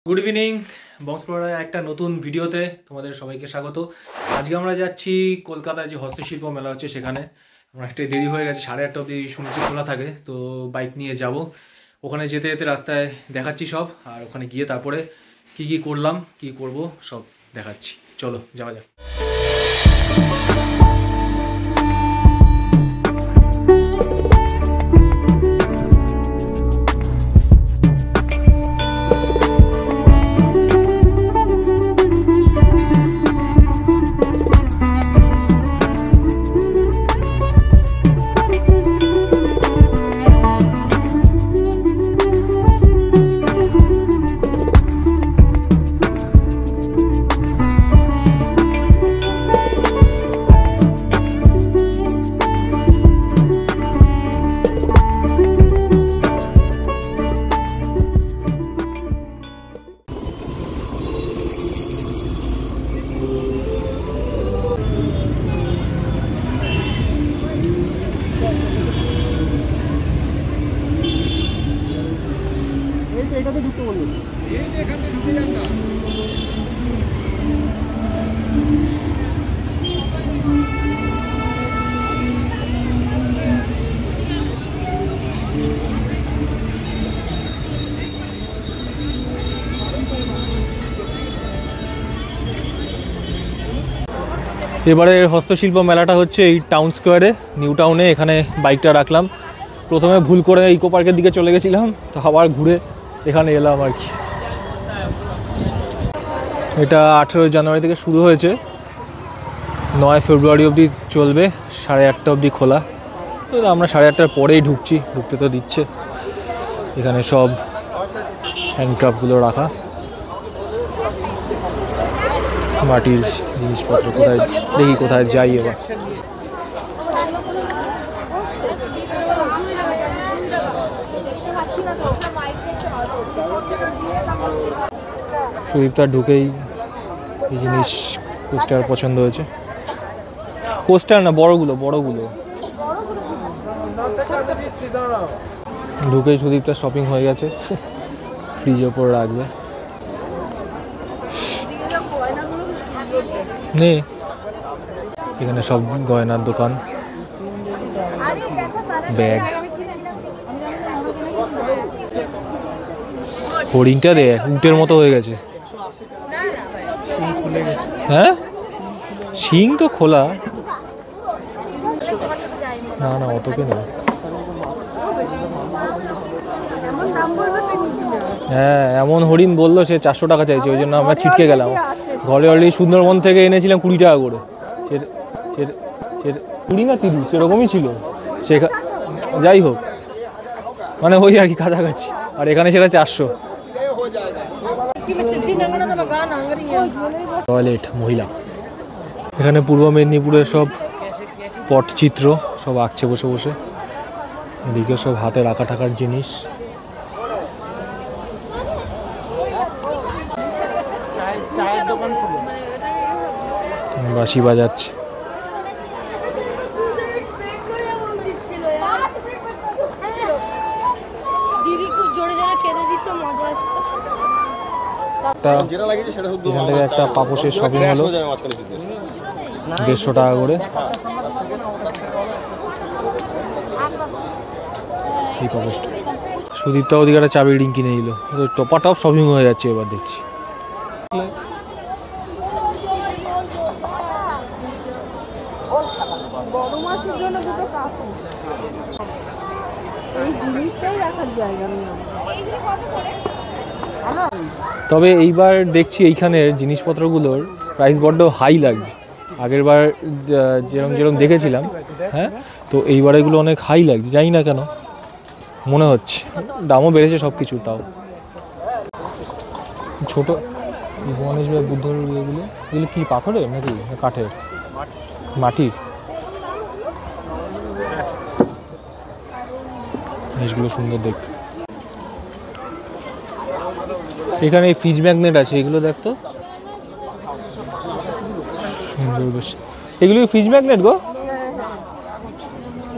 Good evening বংশপ্রড়ায় একটা নতুন ভিডিওতে তোমাদের সবাইকে স্বাগত। আজকে আমরা যাচ্ছি কলকাতায় যে হস্তশিল্প মেলা হচ্ছে সেখানে। আমরা একটা দেরি হয়ে গেছে, 8:30 অবধি শুনেছি খোলা থাকে, তো বাইক নিয়ে যাব। ওখানে যেতে যেতে রাস্তায় দেখাচ্ছি সব, আর ওখানে গিয়ে তারপরে কি করলাম কি করব সব দেখাচ্ছি। চলো যাওয়া যাক। এবারে হস্তশিল্প মেলাটা হচ্ছে এই টাউন স্কোয়ারে, নিউ টাউনে। এখানে বাইকটা রাখলাম, প্রথমে ভুল করে ইকো পার্কের দিকে চলে গেছিলাম, তো আবার ঘুরে এখানে এলাম আর কি। এটা 18 জানুয়ারি থেকে শুরু হয়েছে, 9 ফেব্রুয়ারি অবধি চলবে, 8:30 অবধি খোলা। তো আমরা 8:30টার পরেই ঢুকছি, ঢুকতে তো দিচ্ছে। এখানে সব হ্যান্ডক্রাফটগুলো রাখা, মাটির জিনিসপত্র। কোথায় দেখি, কোথায় যাই এবার। সুদীপটার ঢুকেই এই জিনিস কোস্টার পছন্দ হয়েছে। কোস্টার না, বড়গুলো ঢুকেই সুদীপটা শপিং হয়ে গেছে, ফ্রিজের ওপর রাখবে। নে, এখানে সব গয়নার দোকান, ব্যাগ। হরিণটা দে, উটের মতো হয়ে গেছে। হ্যাঁ, শিং তো খোলা। না না, অতকে নেই। হ্যাঁ, এমন হরিণ বললো, সে 400 টাকা চাইছে, ওই জন্য আমরা ছিটকে গেলাম। ঘরে অলরেডি সুন্দরবন থেকে এনেছিলাম 20 টাকা করে, 20 না 30 সেরকমই ছিল। যাই হোক, মানে ওই আর কি কাছাকাছি। আর এখানে সেটা 400। টয়লেট মহিলা। এখানে পূর্ব মেদিনীপুরের সব পটচিত্র সব আঁকছে বসে বসে। এদিকে সব হাতে রাখা টাকার জিনিস। বাঁশি বাজাচ্ছে। এখান থেকে একটা পাপোশের শপিং হলো, 150 টাকা করে। এই পাপোশটা সুদীপটা ওদিকে একটা চাবির রিং কিনে নিল। টপা টপ শপিং হয়ে যাচ্ছে এবার দেখছি। তবে এইবার দেখছি এইখানের জিনিসপত্রগুলোর প্রাইস বড্ড হাই লাগছে। আগের বার যেরকম দেখেছিলাম, হ্যাঁ, তো এইবার এগুলো অনেক হাই লাগছে, জানি না কেন, মনে হচ্ছে দামও বেড়েছে সব কিছু। তাও ছোট গণেশ বা বুদ্ধর এগুলো কি পাথরের নাকি কাঠের? মাটির জিনিসগুলো সুন্দর দেখতে। এখানে ফ্রিজ ম্যাগনেট আছে, এগুলো দেখতো সুন্দর বেশ। এগুলো ফ্রিজ ম্যাগনেট গো?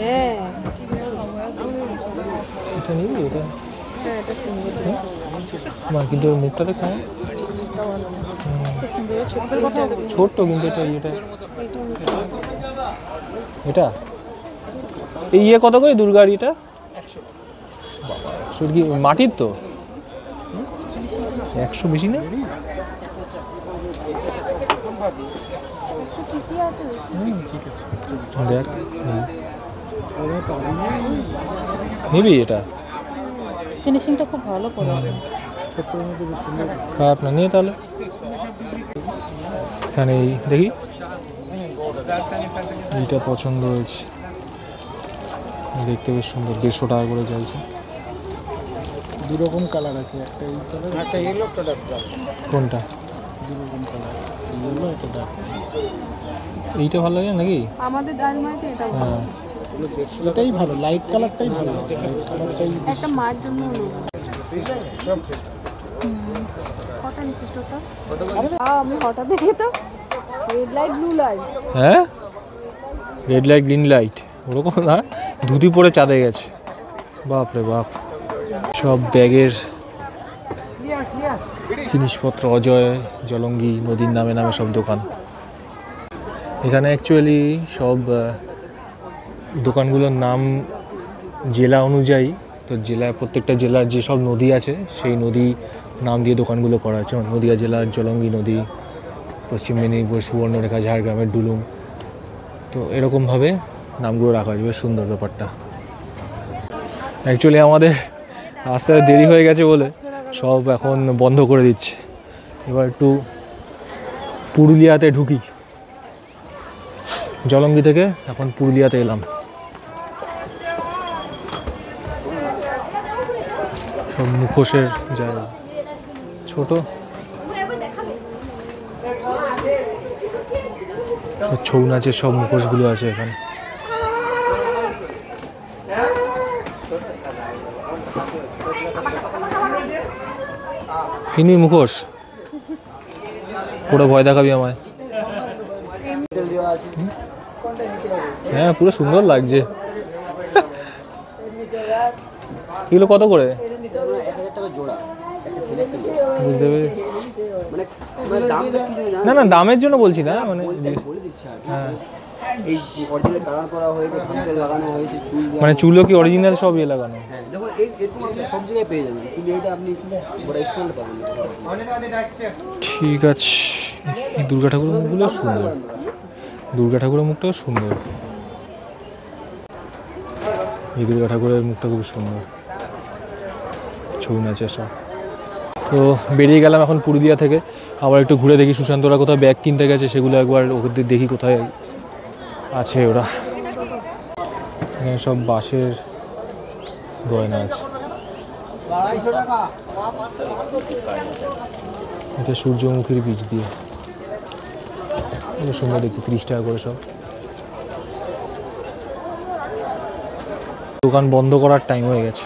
হ্যাঁ, এটা নিবি? এটা কিন্তু ওর মুখটা দেখো ছোট্ট, কিন্তু এটা এই কত করে দুর্গার এটা? কি মাটির তো 100 বেশি না? দেখ নিবি এটা, ফিনিশিংটা খুব ভালো করেছে। খারাপ না, নিয়ে তাহলে। এখানে দেখি এইটা পছন্দ হয়েছে, দেখতে বেশ সুন্দর, 150 টাকা করে চাইছে। দুরকম কালার আছে, একটা এই কালার, একটা ইয়েলো, একটা ডার্ক ব্রাউন। কোনটা? দুরকম কালার, ইয়েলো একটা ডার্ক। এইটা ভালো লাগে নাকি? আমাদের আলমারিতে এটা ভালো। এটাই ভালো, লাইট কালারটাই ভালো, লাইট কালারটাই। একটা মার জন্য নেব। কটা নিচ্ছিস টোটাল? আমি হঠাৎ দেখে তো রেড লাইট ব্লু লাইট। হ্যাঁ, রেড লাইট গ্রিন লাইট ওরকম না, ধুতি পরে চাঁদে গেছে। বাপরে বাপ, সব ব্যাগের জিনিসপত্র, অজয় জলঙ্গি নদীর নামে নামে সব দোকান। এখানে অ্যাকচুয়ালি সব দোকানগুলোর নাম জেলা অনুযায়ী, তো জেলায় প্রত্যেকটা জেলার যেসব নদী আছে সেই নদী নাম দিয়ে দোকানগুলো করা আছে। নদীয়া জেলার জলঙ্গি নদী, পশ্চিম মেদিনীপুর সুবর্ণরেখা, ঝাড়গ্রামের ডুলুং, তো এরকমভাবে নামগুলো রাখা আছে। বেশ সুন্দর ব্যাপারটা। অ্যাকচুয়ালি আমাদের রাস্তায় দেরি হয়ে গেছে বলে সব এখন বন্ধ করে দিচ্ছে। এবার একটু পুরুলিয়াতে ঢুকি, জলঙ্গি থেকে এখন পুরুলিয়াতে এলাম। সব মুখোশের জায়গা, ছোট ছৌ নাচের সব মুখোশগুলো আছে এখানে। কিনবি মুখোশ? পুরো ভয় দেখাবি আমায়? হ্যাঁ, পুরো সুন্দর লাগছে। এগুলো কত করে? 1000 টাকা জোড়া, একটা ছেলে একটা মেয়ে। বুঝতে পেরেছি। মানে দাম তো কিছু জানা না না, দামের জন্য বলছি না, মানে বলে দিচ্ছি আর কি। হ্যাঁ, এই অরিজিনাল কালার করা হয়েছে, হাতে লাগানো হয়েছে, চুল মানে চুলও কি অরিজিনাল সব ইয়ে লাগানো? হ্যাঁ, দেখুন এরকম আপনি সব জায়গায় পেয়ে যাবেন, কিন্তু এটা আপনি বড় এক্সট্রাল পাবেন না। ঠিক আছে। এই দুর্গা ঠাকুরের মুখগুলো সুন্দর, দুর্গা ঠাকুরের মুখটাও সুন্দর। এই দুর্গা ঠাকুরের মুখটা খুব সুন্দর, ছৌ নাচে সব। তো বেরিয়ে গেলাম এখন পুরুলিয়া থেকে। আবার একটু ঘুরে দেখি সুশান্তরা কোথাও ব্যাগ কিনতে গেছে, সেগুলো একবার ওদের দেখি কোথায় আছে ওরা। এখানে সব বাঁশের গয়না আছে। এটা সূর্যমুখীর বীজ দিয়ে, এটা সুন্দর দেখতে, 30 টাকা করে সব। দোকান বন্ধ করার টাইম হয়ে গেছে।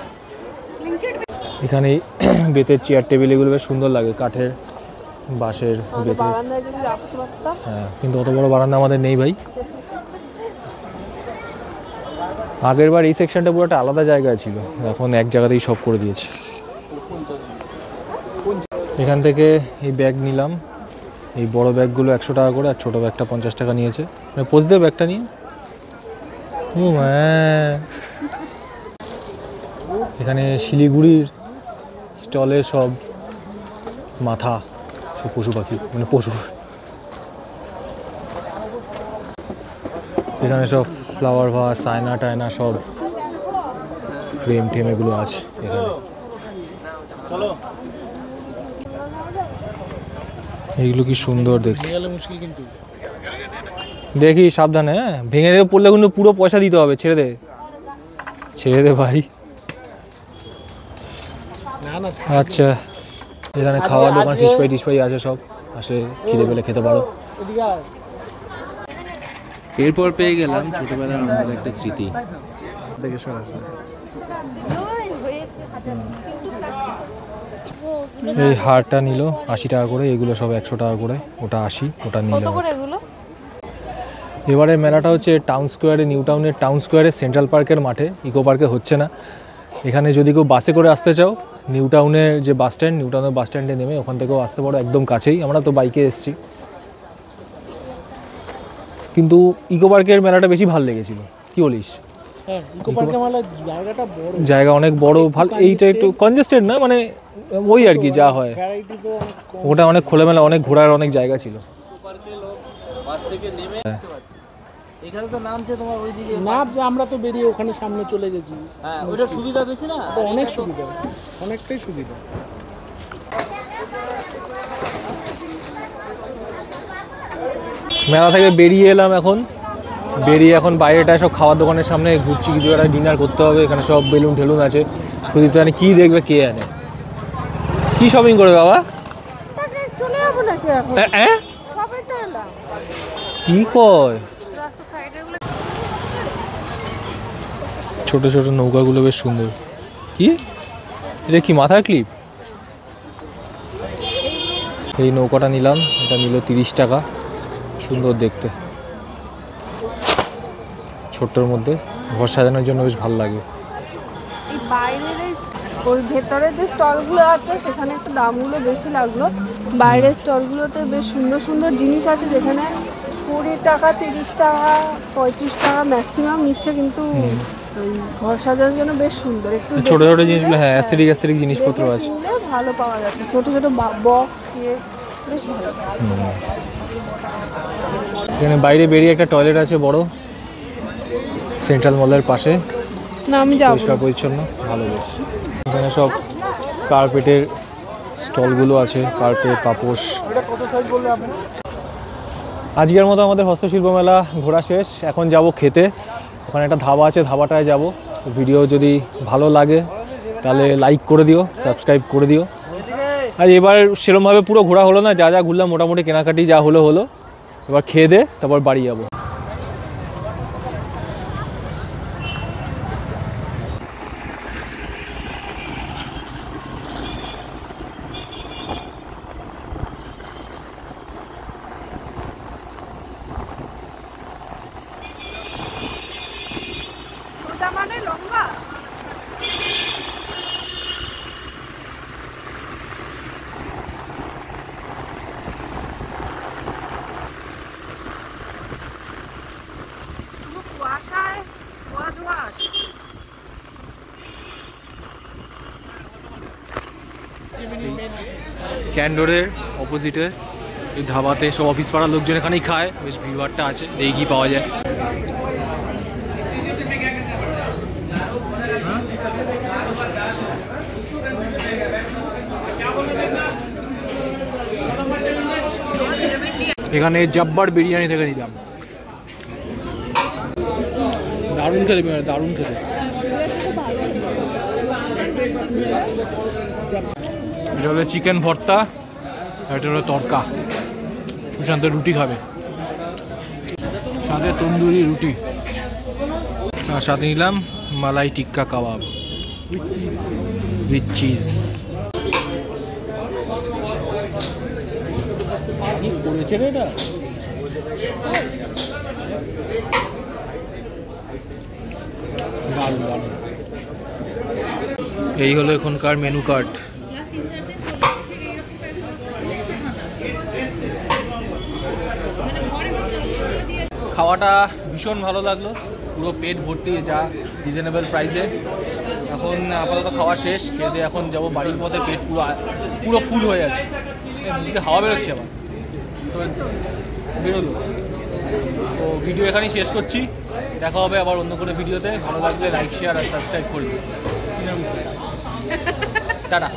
এখানে বেতের চেয়ার টেবিল, এগুলো বেশ সুন্দর লাগে, কাঠের বাঁশের বেতের। বারান্দায় যদি রাখতে পারতাম। হ্যাঁ, কিন্তু অত বড় বারান্দা আমাদের নেই ভাই। আগের বার এই সেকশনটা পুরো একটা আলাদা জায়গায় ছিল, এখন এক জায়গাতেই সব করে দিয়েছে। এখান থেকে এই ব্যাগ নিলাম, এই বড় ব্যাগগুলো 100 টাকা করে, আর ছোটো ব্যাগটা 50 টাকা নিয়েছে। পোজ দেবে ব্যাগটা নিয়ে। হ্যাঁ, এখানে শিলিগুড়ির স্টলে সব মাথা, সব পশু পাখি, মানে পশু। এখানে সব ফ্লাওয়ার ভাস, আয়না টায়না, সব ফ্রেম টেম এগুলো আছে এখানে। এইগুলো কি সুন্দর দেখতে। মুশকিল কিন্তু দেখি সাবধানে, হ্যাঁ, ভেঙে পড়লে কিন্তু পুরো পয়সা দিতে হবে। ছেড়ে দে, ছেড়ে দে ভাই। না না, আচ্ছা, এখানে খাওয়ার দোকান, ফিশ ফ্রাই টিশ ফ্রাই আছে সব, আসে খিদে পেলে খেতে পারো। এদিকে আয়। এরপর পেয়ে গেলাম ছোটবেলার আমাদের একটা স্মৃতি। দেখে শোনা আসবে। এই হারটা নিল 80 টাকা করে, এগুলো সব 100 টাকা করে, ওটা 80, ওটা নিল। কত করে এগুলো? এবারে মেলাটা হচ্ছে টাউন স্কোয়ারে, নিউ টাউনের টাউন স্কোয়ারে, সেন্ট্রাল পার্কের মাঠে, ইকো পার্কে হচ্ছে না। এখানে যদি কেউ বাসে করে আসতে চাও নিউ টাউনের যে বাস স্ট্যান্ড, নিউ টাউনের বাস স্ট্যান্ডে নেমে ওখান থেকেও আসতে পারো, একদম কাছেই। আমরা তো বাইকে এসেছি, কিন্তু ইকো পার্কের মেলাটা বেশি ভালো লেগেছিল, কি বলিস? হ্যাঁ, ইকো পার্কের মেলা জায়গাটা বড়, জায়গা অনেক বড়, ভালো। এইটা একটু কনজেস্টেড না, মানে ওই আর কি যা হয়। ভ্যারাইটি তো অনেক কম। ওটা অনেক খোলামেলা, অনেক ঘোরার অনেক জায়গা ছিল। বাস থেকে নেমে এখানে তো নামছে তোমার ওইদিকে। না, যে আমরা তো বেরিয়ে ওখানে সামনে চলে গেছি। হ্যাঁ, ওইটা সুবিধা বেশি না, তো অনেক সুবিধা, অনেকটাই সুবিধা। মেলা থেকে বেরিয়ে এলাম, এখন বেরিয়ে এখন বাইরেটা সব খাওয়ার দোকানের সামনে ঘুরছি, কিছু একটা ডিনার করতে হবে। এখানে সব বেলুন ঠেলুন আছে, সুদীপ জানে কি দেখবে কে জানে। কি শপিং করবে বাবা? চলে যাবো নাকি এখন? সবাই তো এলাম। কি কয়? রাস্তা সাইডে গুলো ছোট ছোট নৌকাগুলো বেশ সুন্দর। কি এটা, কি মাথার ক্লিপ? এই নৌকাটা নিলাম, এটা নিল 30 টাকা। সুন্দর দেখতে, ছোট্টর মধ্যে ঘর সাজানোর জন্য বেশ ভালো লাগে। এই বাইরের ওর ভেতরে যে স্টলগুলো আছে সেখানে একটু দামগুলো বেশি লাগলো। বাইরের স্টলগুলোতে বেশ সুন্দর সুন্দর জিনিস আছে, যেখানে 20 টাকা, 30 টাকা, 35 টাকা ম্যাক্সিমাম নিচ্ছে, কিন্তু ওই ঘর সাজানোর জন্য বেশ সুন্দর। একটু ছোট ছোট জিনিসগুলো, হ্যাঁ, অ্যাস্থেটিক জিনিসপত্র আছে, ভালো পাওয়া যাচ্ছে। ছোট ছোট বক্স বেশ ভালো। এখানে বাইরে বেরিয়ে একটা টয়লেট আছে বড়, সেন্ট্রাল মলের পাশে, না আমি যাবো। পরিষ্কার পরিচ্ছন্ন, ভালো বেশ। এখানে সব কার্পেটের স্টলগুলো আছে, কার্পেট, পাপোশ। আজকের মতো আমাদের হস্তশিল্প মেলা ঘোরা শেষ। এখন যাব খেতে, ওখানে একটা ধাবা আছে, ধাবাটায় যাব। ভিডিও যদি ভালো লাগে তাহলে লাইক করে দিও, সাবস্ক্রাইব করে দিও। আর এবার সেরকমভাবে পুরো ঘোরা হলো না, যা যা ঘুরলাম মোটামুটি কেনাকাটি যা হলো হলো। এবার খেয়ে দে, তারপর বাড়ি যাবো। মানে লম্বা কুয়াশায় কুয়াশ। ক্যান্ডোরের অপোজিটে এই ধাবাতে সব অফিস পাড়ার লোকজন এখানেই খায়, বেশ ভিড়ভাড়টা আছে, দেখি কি পাওয়া যায়। এখানে জব্বার বিরিয়ানি থেকে নিলাম, দারুণ খেতে, দারুণ খেতে। এটা হলো চিকেন ভর্তা, এটা হলো তড়কা। সুশান্ত রুটি খাবে, সাথে তন্দুরি রুটি, আর সাথে নিলাম মালাই টিক্কা কাবাব উইথ চিজ। এই হলো এখনকার মেনু কার্ড। খাওয়াটা ভীষণ ভালো লাগলো, পুরো পেট ভর্তি, যা রিজনেবল প্রাইসে। এখন আপাতত খাওয়া শেষ, খেয়ে দিয়ে এখন যাবো বাড়ির পথে। পেট পুরো পুরো ফুল হয়ে আছে, মুখে হাওয়া বেরোচ্ছে আবার, বেরোলো। তো ভিডিও এখানেই শেষ করছি, দেখা হবে আবার অন্য কোনো ভিডিওতে। ভালো লাগলে লাইক, শেয়ার আর সাবস্ক্রাইব করবে। টাটা।